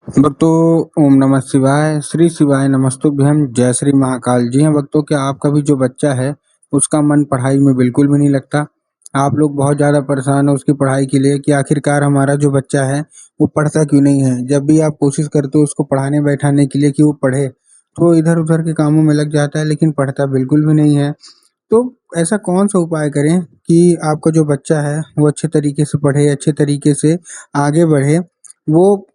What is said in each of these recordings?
भक्तों, ओम नमः शिवाय, श्री शिवाय नमस्तुभ्यम, जय श्री महाकाल। जी हाँ भक्तों, क्या आपका भी जो बच्चा है उसका मन पढ़ाई में बिल्कुल भी नहीं लगता? आप लोग बहुत ज़्यादा परेशान हो उसकी पढ़ाई के लिए कि आखिरकार हमारा जो बच्चा है वो पढ़ता क्यों नहीं है। जब भी आप कोशिश करते हो उसको पढ़ाने बैठाने के लिए कि वो पढ़े, तो वो इधर उधर के कामों में लग जाता है, लेकिन पढ़ता बिल्कुल भी नहीं है। तो ऐसा कौन सा उपाय करें कि आपका जो बच्चा है वो अच्छे तरीके से पढ़े, अच्छे तरीके से आगे बढ़े, वो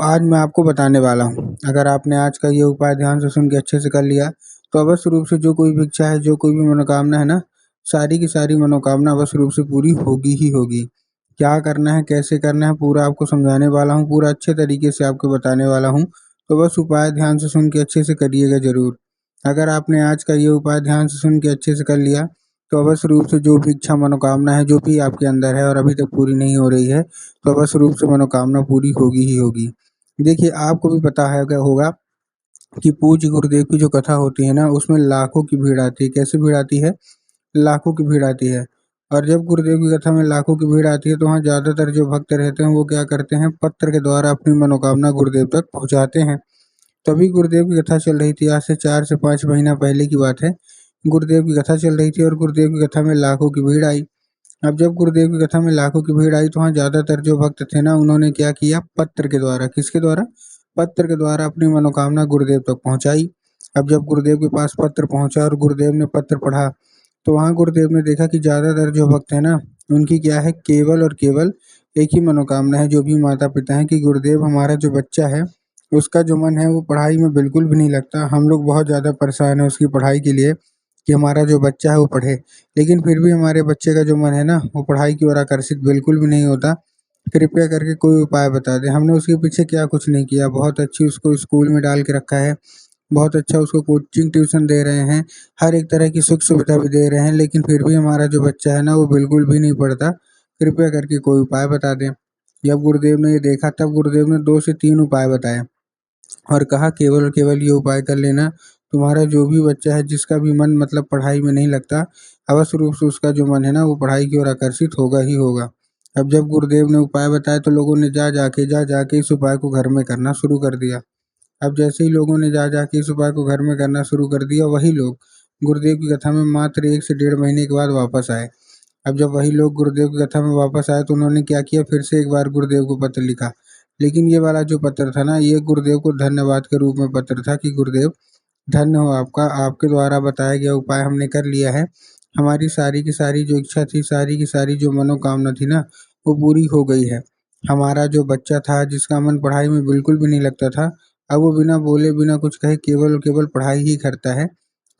आज मैं आपको बताने वाला हूँ। अगर आपने आज का ये उपाय ध्यान से सुन के अच्छे से कर लिया, तो अवश्य रूप से जो कोई भी इच्छा है, जो कोई भी मनोकामना है ना, सारी की सारी मनोकामना अवश्य रूप से पूरी होगी ही होगी। क्या करना है, कैसे करना है, पूरा आपको समझाने वाला हूँ, पूरा अच्छे तरीके से आपको बताने वाला हूँ। तो बस उपाय ध्यान से सुन के अच्छे से करिएगा ज़रूर। अगर आपने आज का ये उपाय ध्यान से सुन के अच्छे से कर लिया, तो अवश्य रूप से जो भी इच्छा मनोकामना है, जो भी आपके अंदर है और अभी तक पूरी नहीं हो रही है, तो अवश्य रूप से मनोकामना पूरी होगी ही होगी। देखिए, आपको भी पता है होगा कि पूज्य गुरुदेव की जो कथा होती है ना, उसमें लाखों की भीड़ आती है। कैसे भीड़ आती है? लाखों की भीड़ आती है। और जब गुरुदेव की कथा में लाखों की भीड़ आती है, तो वहाँ ज़्यादातर जो भक्त रहते हैं वो क्या करते हैं, पत्र के द्वारा अपनी मनोकामना गुरुदेव तक पहुँचाते हैं। तभी गुरुदेव की कथा चल रही थी, आज से 4 से 5 महीना पहले की बात है। गुरुदेव की कथा चल रही थी और गुरुदेव की कथा में लाखों की भीड़ आई। अब जब गुरुदेव की कथा में लाखों की भीड़ आई, तो वहाँ ज़्यादातर जो भक्त थे ना, उन्होंने क्या किया, पत्र के द्वारा, किसके द्वारा? पत्र के द्वारा अपनी मनोकामना गुरुदेव तक पहुँचाई। अब जब गुरुदेव के पास पत्र पहुँचा और गुरुदेव ने पत्र पढ़ा, तो वहाँ गुरुदेव ने देखा कि ज़्यादातर जो भक्त हैं ना, उनकी क्या है, केवल और केवल एक ही मनोकामना है, जो भी माता-पिता हैं, कि गुरुदेव हमारा जो बच्चा है, उसका जो मन है वो पढ़ाई में बिल्कुल भी नहीं लगता। हम लोग बहुत ज़्यादा परेशान हैं उसकी पढ़ाई के लिए कि हमारा जो बच्चा है वो पढ़े। लेकिन फिर भी हमारे बच्चे का जो मन है ना, वो पढ़ाई की ओर आकर्षित बिल्कुल भी नहीं होता। कृपया करके कोई उपाय बता दें। हमने उसके पीछे क्या कुछ नहीं किया, बहुत अच्छी उसको स्कूल में डाल के रखा है, बहुत अच्छा उसको कोचिंग ट्यूशन दे रहे हैं, हर एक तरह की सुख-सुविधा भी दे रहे हैं, लेकिन फिर भी हमारा जो बच्चा है ना, वो बिल्कुल भी नहीं पढ़ता। कृपया करके कोई उपाय बता दें। जब गुरुदेव ने ये देखा, तब गुरुदेव ने 2 से 3 उपाय बताए और कहा, केवल और केवल ये उपाय कर लेना, तुम्हारा जो भी बच्चा है, जिसका भी मन मतलब पढ़ाई में नहीं लगता, अवश्य रूप से उसका जो मन है ना, वो पढ़ाई की ओर आकर्षित होगा ही होगा। अब जब गुरुदेव ने उपाय बताए, तो लोगों ने जा जा के इस उपाय को घर में करना शुरू कर दिया। अब जैसे ही लोगों ने जा के इस उपाय को घर में करना शुरू कर दिया, वही लोग गुरुदेव की कथा में मात्र 1 से डेढ़ महीने के बाद वापस आए। अब जब वही लोग गुरुदेव की कथा में वापस आए, तो उन्होंने क्या किया, फिर से एक बार गुरुदेव को पत्र लिखा। लेकिन ये वाला जो पत्र था ना, ये गुरुदेव को धन्यवाद के रूप में पत्र था कि गुरुदेव, धन्य हो आपका, आपके द्वारा बताया गया उपाय हमने कर लिया है। हमारी सारी की सारी जो इच्छा थी, सारी की सारी जो मनोकामना थी ना, वो पूरी हो गई है। हमारा जो बच्चा था, जिसका मन पढ़ाई में बिल्कुल भी नहीं लगता था, अब वो बिना बोले, बिना कुछ कहे केवल और केवल पढ़ाई ही करता है।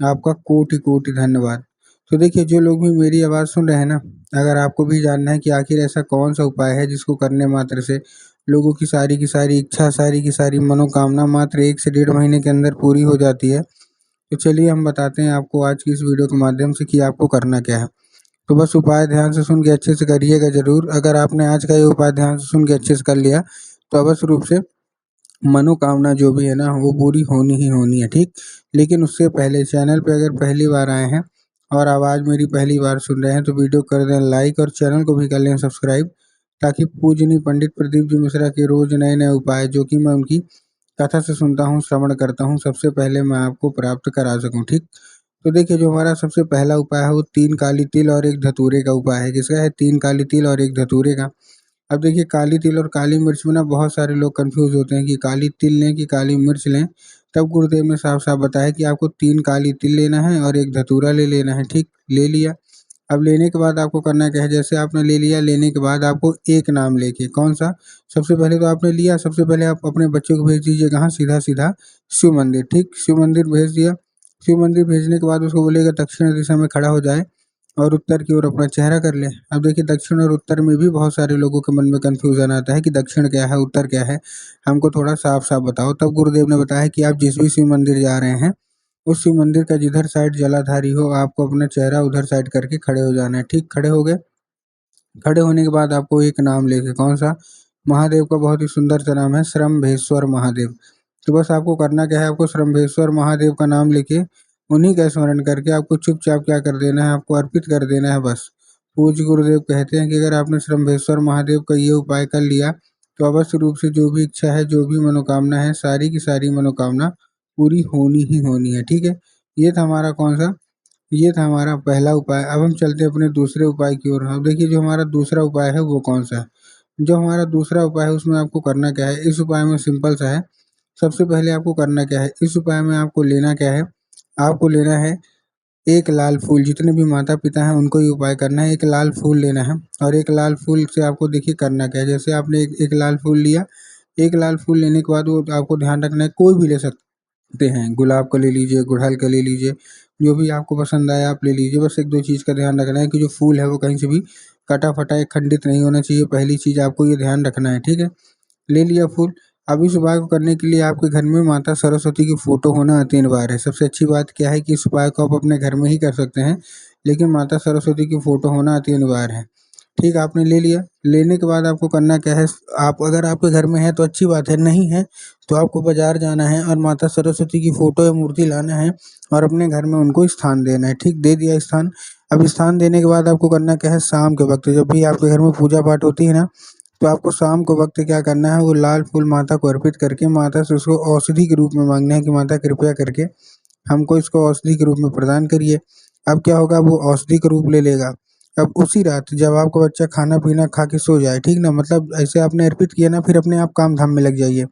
आपका कोटि-कोटि धन्यवाद। तो देखिए, जो लोग भी मेरी आवाज़ सुन रहे हैं ना, अगर आपको भी जानना है कि आखिर ऐसा कौन-सा उपाय है जिसको करने मात्र से लोगों की सारी इच्छा, सारी की सारी मनोकामना मात्र 1 से डेढ़ महीने के अंदर पूरी हो जाती है। तो चलिए हम बताते हैं आपको आज की इस वीडियो के माध्यम से कि आपको करना क्या है। तो बस उपाय ध्यान से सुन के अच्छे से करिएगा ज़रूर। अगर आपने आज का ये उपाय ध्यान से सुन के अच्छे से कर लिया, तो अवश्य रूप से मनोकामना जो भी है ना, वो पूरी होनी ही होनी है, ठीक? लेकिन उससे पहले चैनल पे अगर पहली बार आए हैं और आवाज़ मेरी पहली बार सुन रहे हैं, तो वीडियो कर दें लाइक और चैनल को भी कर लें सब्सक्राइब, ताकि पूजनीय पंडित प्रदीप जी मिश्रा के रोज़ नए-नए उपाय, जो कि मैं उनकी कथा से सुनता हूँ, श्रवण करता हूँ, सबसे पहले मैं आपको प्राप्त करा सकूँ, ठीक? तो देखिए, जो हमारा सबसे पहला उपाय है, वो 3 काली तिल और 1 धतूरे का उपाय है। किसका है? 3 काली तिल और 1 धतूरे का। अब देखिए, काली तिल और काली मिर्च में ना बहुत सारे लोग कन्फ्यूज़ होते हैं कि काली तिल लें कि काली मिर्च लें। तब गुरुदेव ने साफ-साफ बताया कि आपको 3 काली तिल लेना है और 1 धतूरा ले लेना है, ठीक? ले लिया। अब लेने के बाद आपको करना क्या है, जैसे आपने ले लिया, लेने के बाद आपको एक नाम लेके, कौन-सा? सबसे पहले तो आपने लिया, सबसे पहले आप अपने बच्चे को भेज दीजिए कहाँ? सीधा-सीधा शिव मंदिर, ठीक? शिव मंदिर भेज दिया। शिव मंदिर भेजने के बाद उसको बोलिएगा दक्षिण दिशा में खड़ा हो जाए और उत्तर की ओर अपना चेहरा कर ले। अब देखिए, दक्षिण और उत्तर में भी बहुत सारे लोगों के मन में कन्फ्यूज़न आता है कि दक्षिण क्या है, उत्तर क्या है? हमको थोड़ा साफ-साफ बताओ। तब गुरुदेव ने बताया कि आप जिस भी शिव मंदिर जा रहे हैं, उस शिव मंदिर का जिधर साइड जलाधारी हो, आपको अपना चेहरा उधर साइड करके खड़े हो जाना है, ठीक? खड़े हो गए? खड़े होने के बाद आपको एक नाम लेके, कौन-सा? महादेव का बहुत ही सुंदर सा नाम है, श्रम्भेश्वर महादेव। तो बस आपको करना क्या है, आपको श्रम्भेश्वर महादेव का नाम लेके, उन्हीं का स्मरण करके आपको चुपचाप क्या कर देना है, आपको अर्पित कर देना है बस। पूज्य गुरुदेव कहते हैं कि अगर आपने श्रम्भेश्वर महादेव का ये उपाय कर लिया, तो अवश्य रूप से जो भी इच्छा है, जो भी मनोकामना है, सारी की सारी मनोकामना पूरी होनी ही होनी है, ठीक है। ये था हमारा कौन-सा, ये था हमारा पहला उपाय। अब हम चलते हैं अपने दूसरे उपाय की ओर। अब देखिए जो हमारा दूसरा उपाय है वो कौन-सा है। जो हमारा दूसरा उपाय है उसमें आपको करना क्या है, इस उपाय में सिंपल सा है। सबसे पहले आपको करना क्या है, इस उपाय में आपको लेना क्या है, आपको लेना है एक लाल फूल। जितने भी माता-पिता हैं उनको ये उपाय करना है, एक लाल फूल लेना है। और एक लाल फूल से आपको देखिए करना क्या है, जैसे आपने एक लाल फूल लिया, एक लाल फूल लेने के बाद वो आपको ध्यान रखना है, कोई भी ले सकते हैं, गुलाब का ले लीजिए, गुड़हल का ले लीजिए, जो भी आपको पसंद आए आप ले लीजिए। बस 1-2 चीज़ का ध्यान रखना है कि जो फूल है वो कहीं से भी कटा-फटा या खंडित नहीं होना चाहिए, पहली चीज़ आपको ये ध्यान रखना है, ठीक है। ले लिया फूल। अब इस उपाय को करने के लिए आपके घर में माता सरस्वती की फ़ोटो होना अति अनिवार्य है। सबसे अच्छी बात क्या है कि इस उपाय को आप अपने घर में ही कर सकते हैं, लेकिन माता सरस्वती की फ़ोटो होना अति अनिवार्य है। ठीक, आपने ले लिया, लेने के बाद आपको करना क्या है, आप अगर आपके घर में है तो अच्छी बात है, नहीं है तो आपको बाज़ार जाना है और माता सरस्वती की फ़ोटो या मूर्ति लाना है और अपने घर में उनको स्थान देना है, ठीक, दे दिया स्थान। अब स्थान देने के बाद आपको करना क्या है, शाम के वक़्त जब भी आपके घर में पूजा-पाठ होती है ना, तो आपको शाम को वक़्त क्या करना है, वो लाल फूल माता को अर्पित करके माता से उसको औषधि के रूप में माँगना है कि माता कृपया करके हमको इसको औषधि के रूप में प्रदान करिए। अब क्या होगा, वो औषधि का रूप ले लेगा। अब उसी रात जब आपका बच्चा खाना-पीना खा के सो जाए, ठीक ना? मतलब ऐसे आपने अर्पित किया ना, फिर अपने आप काम-धाम में लग जाइए।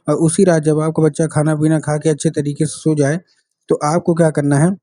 और उसी रात जब आपका बच्चा खाना-पीना खा के अच्छे तरीके से सो जाए, तो आपको क्या करना है,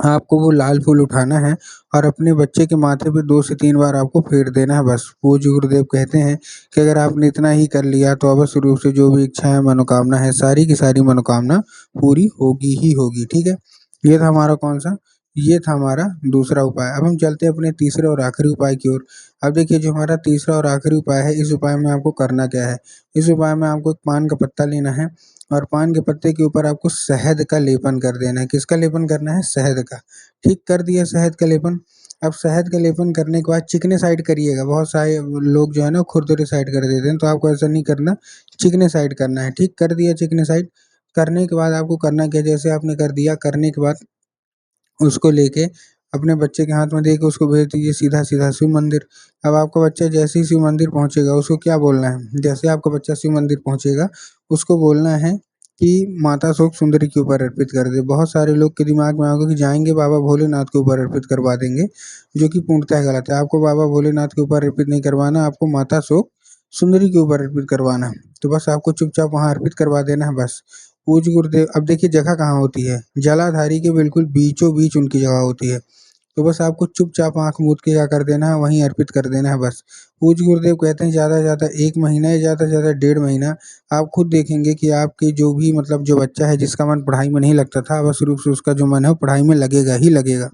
आपको वो लाल फूल उठाना है और अपने बच्चे के माथे पे 2 से 3 बार आपको फेर देना है बस। पूज्य गुरुदेव कहते हैं कि अगर आपने इतना ही कर लिया तो अवश्य रूप से जो भी इच्छा है, मनोकामना है, सारी की सारी मनोकामना पूरी होगी ही होगी, ठीक है? ये था हमारा कौन-सा? ये था हमारा दूसरा उपाय। अब हम चलते हैं अपने तीसरे और आखिरी उपाय की ओर। अब देखिए जो हमारा तीसरा और आखिरी उपाय है, इस उपाय में आपको करना क्या है? इस उपाय में आपको एक पान का पत्ता लेना है और पान के पत्ते के ऊपर आपको शहद का लेपन कर देना है। किसका लेपन करना है? शहद का। ठीक, कर दिया शहद का लेपन। अब शहद का लेपन करने के बाद चिकने साइड करिएगा। बहुत सारे लोग जो है ना खुरदुरे साइड कर देते हैं, तो आपको ऐसा नहीं करना, चिकने साइड करना है। ठीक, कर दिया चिकने साइड। करने के बाद आपको करना क्या है, जैसे आपने कर दिया, करने के बाद उसको लेके अपने बच्चे के हाथ में दे के उसको भेज दीजिए सीधा-सीधा शिव मंदिर। अब आपका बच्चा जैसे ही शिव मंदिर पहुँचेगा, उसको क्या बोलना है? जैसे आपका बच्चा शिव मंदिर पहुँचेगा, उसको बोलना है कि माता शोक सुंदरी के ऊपर अर्पित कर दे। बहुत सारे लोग के दिमाग में होगा कि जाएँगे बाबा भोलेनाथ के ऊपर अर्पित करवा देंगे, जो कि पूर्णतः गलत है। आपको बाबा भोलेनाथ के ऊपर अर्पित नहीं करवाना, आपको माता शोक सुंदरी के ऊपर अर्पित करवाना है। तो बस आपको चुपचाप वहाँ अर्पित करवा देना है बस। पूज्य गुरुदेव, अब देखिए जगह कहाँ होती है, जलाधारी के बिल्कुल बीचों-बीच उनकी जगह होती है। तो बस आपको चुपचाप आँख मूंद के क्या कर देना है, वहीं अर्पित कर देना है बस। पूज्य गुरुदेव कहते हैं ज़्यादा से ज़्यादा 1 महीना या ज़्यादा से ज़्यादा 1.5 महीना आप खुद देखेंगे कि आपके जो भी मतलब जो बच्चा है जिसका मन पढ़ाई में नहीं लगता था, अवश्य रूप से उसका जो मन है वो पढ़ाई में लगेगा ही लगेगा।